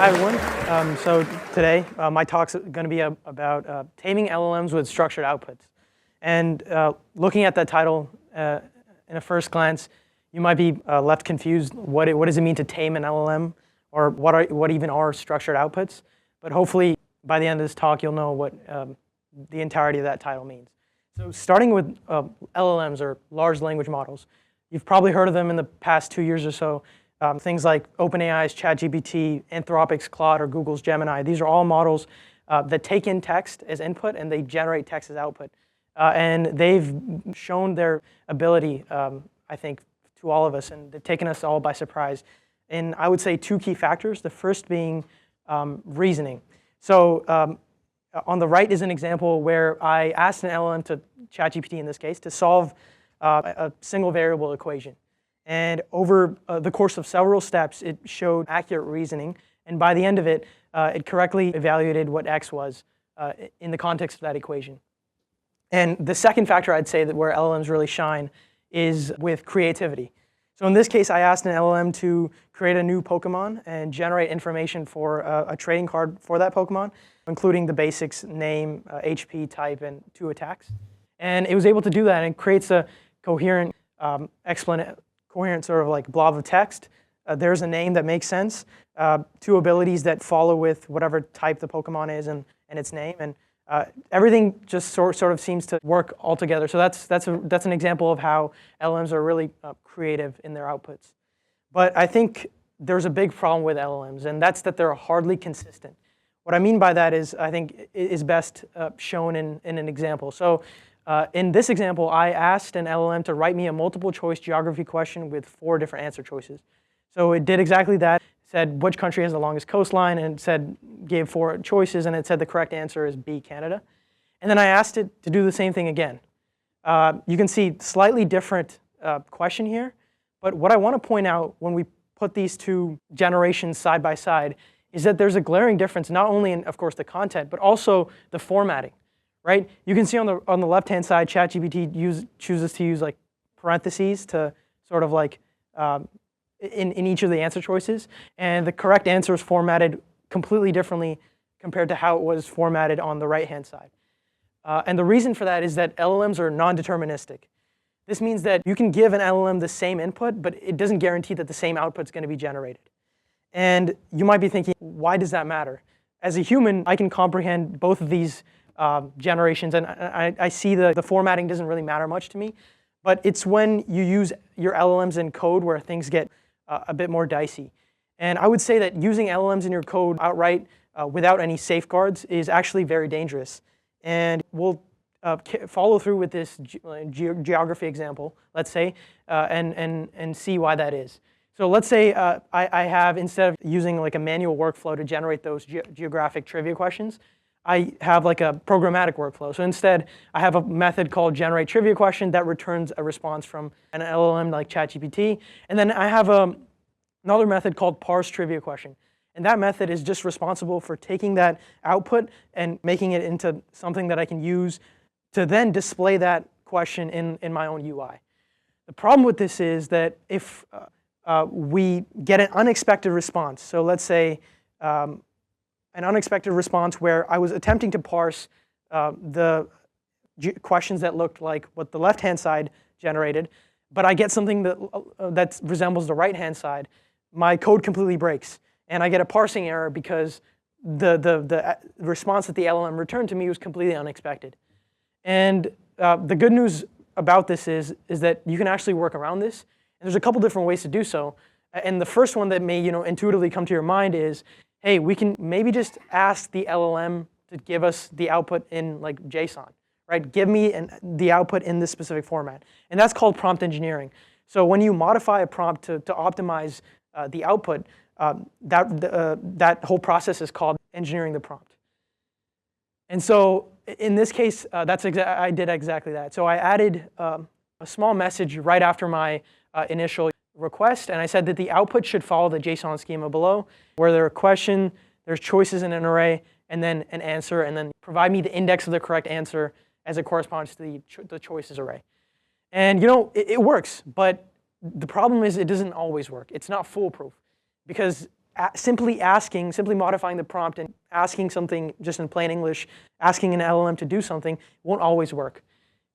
Hi, everyone. So today, my talk's going to be about taming LLMs with structured outputs. And looking at that title in a first glance, you might be left confused. What does it mean to tame an LLM? Or what even are structured outputs? But hopefully, by the end of this talk, you'll know what the entirety of that title means. So starting with LLMs, or large language models, you've probably heard of them in the past 2 years or so. Things like OpenAI's ChatGPT, Anthropic's Claude, or Google's Gemini. These are all models that take in text as input and they generate text as output. And they've shown their ability, I think, to all of us, and they've taken us all by surprise. And I would say 2 key factors, the first being reasoning. So on the right is an example where I asked an LLM, to ChatGPT in this case, to solve a single variable equation. And over the course of several steps, it showed accurate reasoning. And by the end of it, it correctly evaluated what x was in the context of that equation. And the second factor I'd say that where LLMs really shine is with creativity. So in this case, I asked an LLM to create a new Pokemon and generate information for a trading card for that Pokemon, including the basics: name, HP, type, and 2 attacks. And it was able to do that, and it creates a coherent coherent sort of like blob of text. There's a name that makes sense, 2 abilities that follow with whatever type the Pokemon is and its name, and everything just sort of seems to work all together. So that's an example of how LLMs are really creative in their outputs. But I think there's a big problem with LLMs, and that's that they're hardly consistent. What I mean by that is, I think, is best shown in an example. So in this example, I asked an LLM to write me a multiple choice geography question with 4 different answer choices. So it did exactly that. It said which country has the longest coastline, and gave 4 choices, and it said the correct answer is B, Canada. And then I asked it to do the same thing again. You can see slightly different question here, but what I want to point out when we put these 2 generations side by side is that there's a glaring difference, not only in, of course, the content, but also the formatting. Right? You can see on the left-hand side, ChatGPT chooses to use like parentheses to sort of like in each of the answer choices, and the correct answer is formatted completely differently compared to how it was formatted on the right-hand side. And the reason for that is that LLMs are non-deterministic. This means that you can give an LLM the same input, but it doesn't guarantee that the same output is going to be generated. And you might be thinking, why does that matter? As a human, I can comprehend both of these generations, and I see the formatting doesn't really matter much to me, but it's when you use your LLMs in code where things get a bit more dicey. And I would say that using LLMs in your code outright without any safeguards is actually very dangerous. And we'll follow through with this geography example, let's say, and see why that is. So let's say I have, instead of using like a manual workflow to generate those geographic trivia questions, I have like a programmatic workflow. So instead, I have a method called generate trivia question that returns a response from an LLM like ChatGPT. And then I have another method called parse trivia question. And that method is just responsible for taking that output and making it into something that I can use to then display that question in my own UI. The problem with this is that if we get an unexpected response, so let's say an unexpected response where I was attempting to parse the questions that looked like what the left-hand side generated, but I get something that resembles the right-hand side, my code completely breaks. And I get a parsing error because the response that the LLM returned to me was completely unexpected. And the good news about this is that you can actually work around this. And there's a couple different ways to do so. And the first one that may intuitively come to your mind is, hey, we can maybe just ask the LLM to give us the output in like JSON, right? Give me the output in this specific format. And that's called prompt engineering. So when you modify a prompt to optimize the output, that whole process is called engineering the prompt. And so in this case, I did exactly that. So I added a small message right after my initial request, and I said that the output should follow the JSON schema below, where there's a question, there's choices in an array, and then an answer, and then provide me the index of the correct answer as it corresponds to the choices array. And it works, but the problem is it doesn't always work. It's not foolproof, because simply modifying the prompt and asking something just in plain English, asking an LLM to do something won't always work.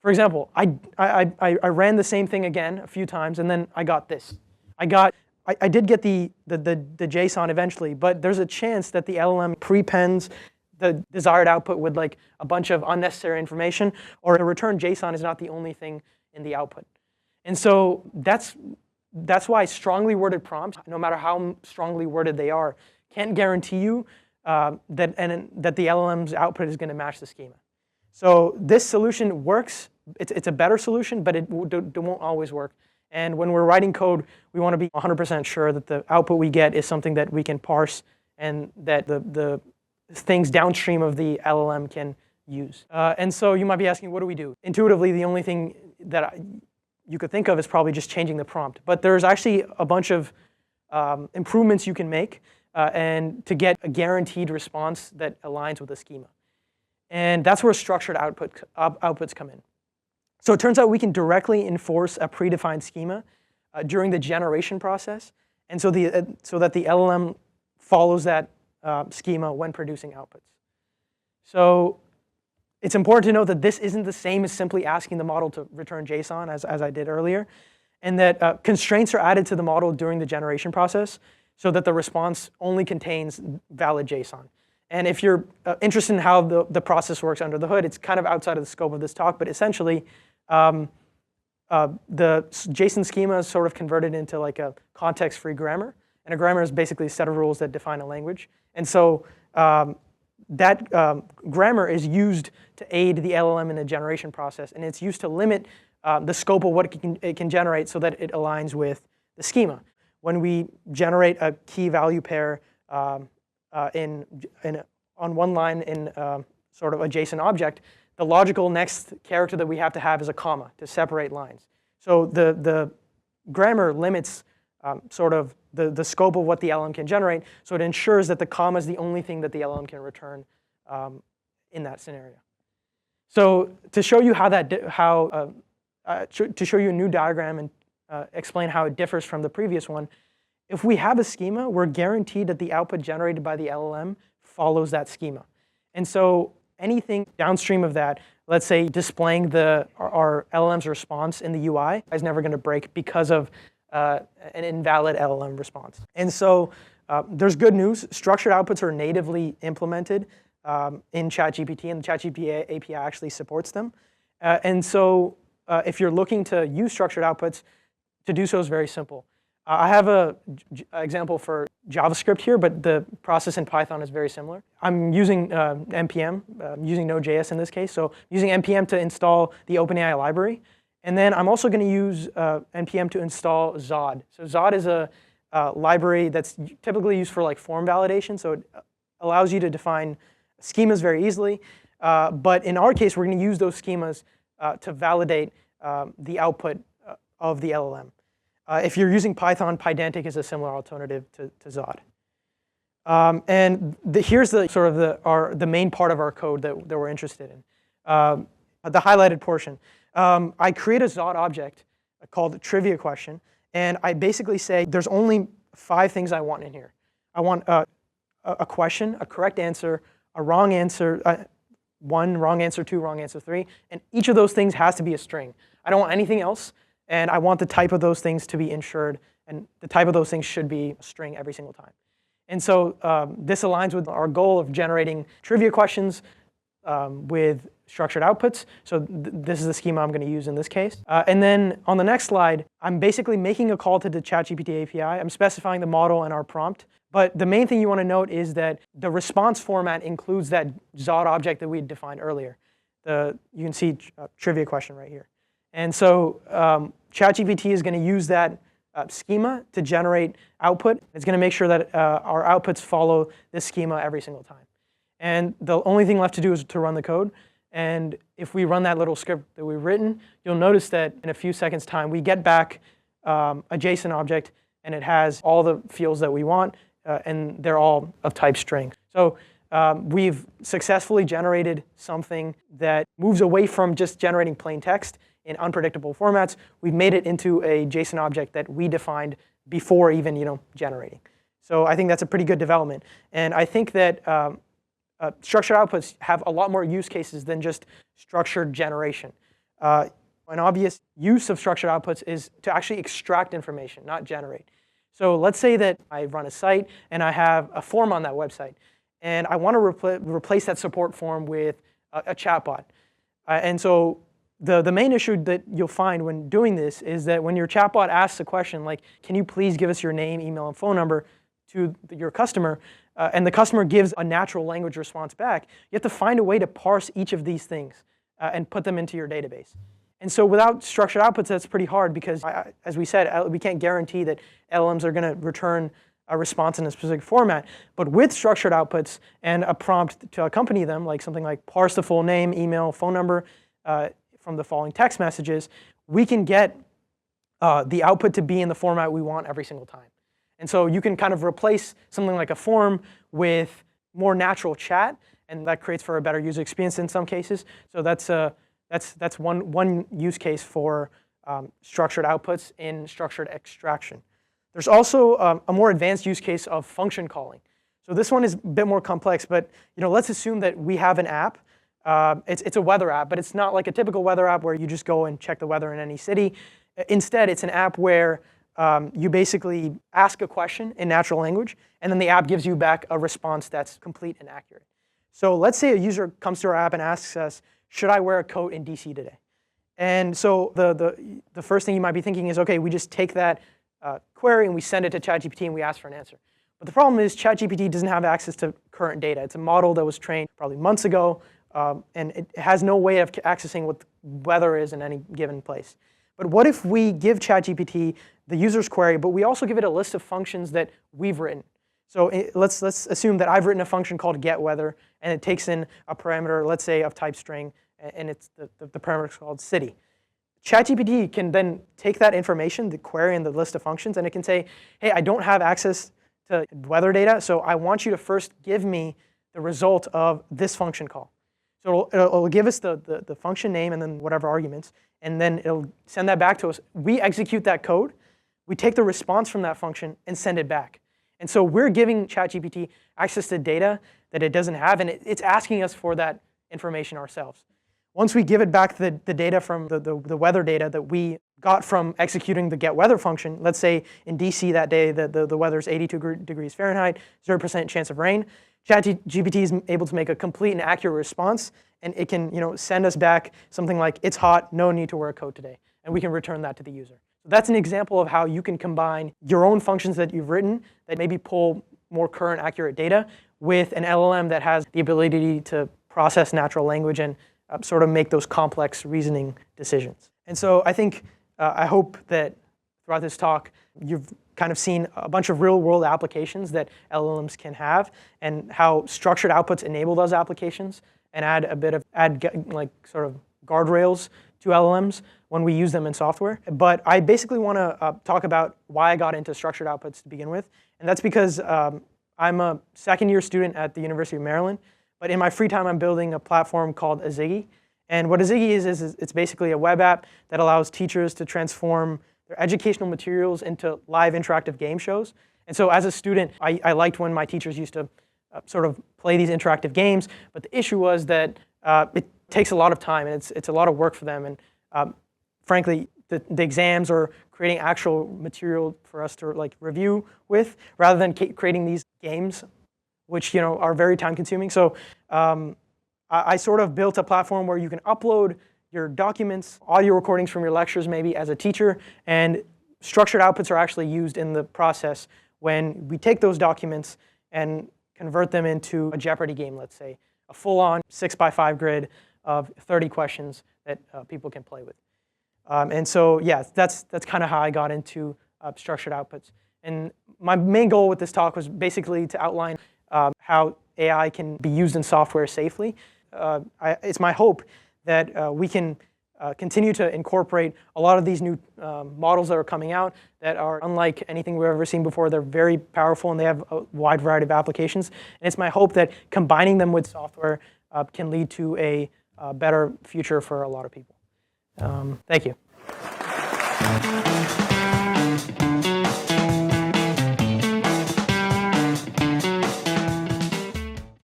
For example, I ran the same thing again a few times, and then I got this. I did get the JSON eventually, but there's a chance that the LLM prepends the desired output with like a bunch of unnecessary information, or a return JSON is not the only thing in the output. And so that's why strongly worded prompts, no matter how strongly worded they are, can't guarantee you that the LLM's output is going to match the schema. So this solution works. It's a better solution, but it won't always work. And when we're writing code, we want to be 100% sure that the output we get is something that we can parse and that the things downstream of the LLM can use. And so you might be asking, what do we do? Intuitively, the only thing that you could think of is probably just changing the prompt. But there's actually a bunch of improvements you can make and to get a guaranteed response that aligns with the schema. And that's where structured outputs come in. So it turns out we can directly enforce a predefined schema during the generation process, and so that the LLM follows that schema when producing outputs. So it's important to note that this isn't the same as simply asking the model to return JSON, as I did earlier, and that constraints are added to the model during the generation process so that the response only contains valid JSON. And if you're interested in how the process works under the hood, it's kind of outside of the scope of this talk, but essentially, the JSON schema is sort of converted into like a context-free grammar. And a grammar is basically a set of rules that define a language. And so that grammar is used to aid the LLM in the generation process. And it's used to limit the scope of what it can generate so that it aligns with the schema. When we generate a key value pair on one line in sort of a JSON object, the logical next character that we have to have is a comma to separate lines. So the grammar limits sort of the scope of what the LLM can generate, so it ensures that the comma is the only thing that the LLM can return in that scenario. So to show you to show you a new diagram and explain how it differs from the previous one, if we have a schema, we're guaranteed that the output generated by the LLM follows that schema. And so anything downstream of that, let's say displaying our LLM's response in the UI, is never going to break because of an invalid LLM response. And so there's good news. Structured outputs are natively implemented in ChatGPT, and the ChatGPT API actually supports them. And so if you're looking to use structured outputs, to do so is very simple. I have an example for JavaScript here, but the process in Python is very similar. I'm using npm, using Node.js in this case. So using npm to install the OpenAI library. And then I'm also going to use npm to install Zod. So Zod is a library that's typically used for like form validation. So it allows you to define schemas very easily. But in our case, we're going to use those schemas to validate the output of the LLM. If you're using Python, Pydantic is a similar alternative to Zod. And here's the sort of the main part of our code that we're interested in, the highlighted portion. I create a Zod object called trivia question, and I basically say there's only 5 things I want in here. I want a question, a correct answer, a wrong answer, 1, wrong answer 2, wrong answer 3, and each of those things has to be a string. I don't want anything else. And I want the type of those things to be ensured, and the type of those things should be a string every single time. And so this aligns with our goal of generating trivia questions with structured outputs. So this is the schema I'm going to use in this case. And then on the next slide, I'm basically making a call to the ChatGPT API. I'm specifying the model and our prompt. But the main thing you want to note is that the response format includes that Zod object that we had defined earlier. You can see trivia question right here. And so ChatGPT is going to use that schema to generate output. It's going to make sure that our outputs follow this schema every single time. And the only thing left to do is to run the code. And if we run that little script that we've written, you'll notice that in a few seconds' time, we get back a JSON object, and it has all the fields that we want, and they're all of type string. So we've successfully generated something that moves away from just generating plain text in unpredictable formats. We've made it into a JSON object that we defined before even generating. So I think that's a pretty good development. And I think that structured outputs have a lot more use cases than just structured generation. An obvious use of structured outputs is to actually extract information, not generate. So let's say that I run a site and I have a form on that website, and I want to replace that support form with a chatbot. And so the main issue that you'll find when doing this is that when your chatbot asks a question like, can you please give us your name, email, and phone number to your customer, and the customer gives a natural language response back, you have to find a way to parse each of these things and put them into your database. And so without structured outputs, that's pretty hard because, as we said, we can't guarantee that LLMs are going to return a response in a specific format. But with structured outputs and a prompt to accompany them, like something like parse the full name, email, phone number from the following text messages, we can get the output to be in the format we want every single time. And so you can kind of replace something like a form with more natural chat, and that creates for a better user experience in some cases. So that's one use case for structured outputs in structured extraction. There's also a more advanced use case of function calling. So this one is a bit more complex, but let's assume that we have an app. It's a weather app, but it's not like a typical weather app where you just go and check the weather in any city. Instead, it's an app where you basically ask a question in natural language, and then the app gives you back a response that's complete and accurate. So let's say a user comes to our app and asks us, should I wear a coat in DC today? And so the first thing you might be thinking is, OK, we just take that query and we send it to ChatGPT and we ask for an answer. But the problem is ChatGPT doesn't have access to current data. It's a model that was trained probably months ago, and it has no way of accessing what the weather is in any given place. But what if we give ChatGPT the user's query, but we also give it a list of functions that we've written? So let's assume that I've written a function called getWeather, and it takes in a parameter, let's say, of type string, and it's the parameter is called city. ChatGPT can then take that information, the query and the list of functions, and it can say, hey, I don't have access to weather data, so I want you to first give me the result of this function call. So it'll give us the function name and then whatever arguments, and then it'll send that back to us. We execute that code. We take the response from that function and send it back. And so we're giving ChatGPT access to data that it doesn't have, and it's asking us for that information ourselves. Once we give it back the data from the weather data that we got from executing the getWeather function, let's say in DC that day the weather's 82 degrees Fahrenheit, 0% chance of rain, ChatGPT is able to make a complete and accurate response, and it can send us back something like, it's hot, no need to wear a coat today, and we can return that to the user. So that's an example of how you can combine your own functions that you've written that maybe pull more current, accurate data with an LLM that has the ability to process natural language and sort of make those complex reasoning decisions. And so I think, I hope that throughout this talk, you've kind of seen a bunch of real-world applications that LLMs can have, and how structured outputs enable those applications, and add like sort of guardrails to LLMs when we use them in software. But I basically want to talk about why I got into structured outputs to begin with, and that's because I'm a second-year student at the University of Maryland. But in my free time, I'm building a platform called Azigi. And what Azigi is it's basically a web app that allows teachers to transform their educational materials into live interactive game shows. And so as a student, I liked when my teachers used to sort of play these interactive games. But the issue was that it takes a lot of time, and it's a lot of work for them. And frankly, the exams or creating actual material for us to review with, rather than creating these games, which are very time-consuming. So I sort of built a platform where you can upload your documents, audio recordings from your lectures maybe as a teacher, and structured outputs are actually used in the process when we take those documents and convert them into a Jeopardy game, let's say, a full-on 6x5 grid of 30 questions that people can play with. And so yeah, that's kind of how I got into structured outputs. And my main goal with this talk was basically to outline how AI can be used in software safely. It's my hope that we can continue to incorporate a lot of these new models that are coming out that are unlike anything we've ever seen before. They're very powerful, and they have a wide variety of applications. And it's my hope that combining them with software can lead to a better future for a lot of people. Thank you.